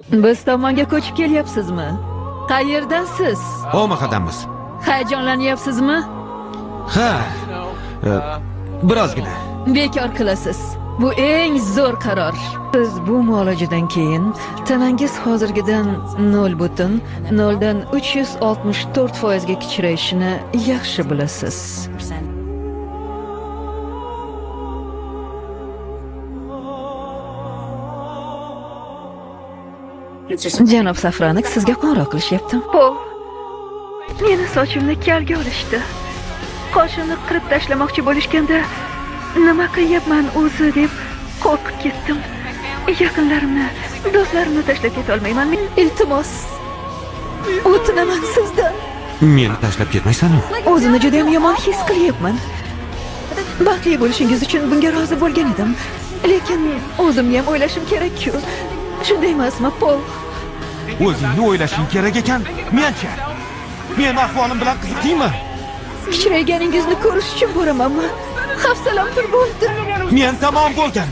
Biz tomonga ko'chib kelyapsizmi? Qayerdansiz? Omaqadanmiz. Hayajonlanyapsizmi? Ha, birozgina. Bekor qilasiz. Bu eng zo'r qaror. Siz bu muolajadan keyin tanangiz hozirgidan 0,0 dan 364% ga kichrayishini yaxshi bilasiz. Janob Safranik, sizga qo'ng'iroq qilishyapti. Pol, meni sochimni kalga olishdi. Qoshimni qirib tashlamoqchi bo'lishganda nima qilyapman o'zi deb qo'rqib ketdim. Yaqinlarimni, do'stlarimni tashlab keta olmayman. Iltimos, o'tinaman sizdan. Meni tashlab ketmaysan-ku? O'zimni juda ham yomon his qilyapman. Baxtli bo'lishingiz uchun bunga rozi bo'lgan edim. Lekin o'zimni ham o'ylashim kerak-ku. Shunday emasmi, Pol? O'zingni o'ylashing kerak ekan. Men-chi? Men ahvolim bilan qiziqdingmi? Kichrayganingizni ko'rish uchun boramanmi? Hafsalam pir bo'ldi. Men tamom bo'lgan.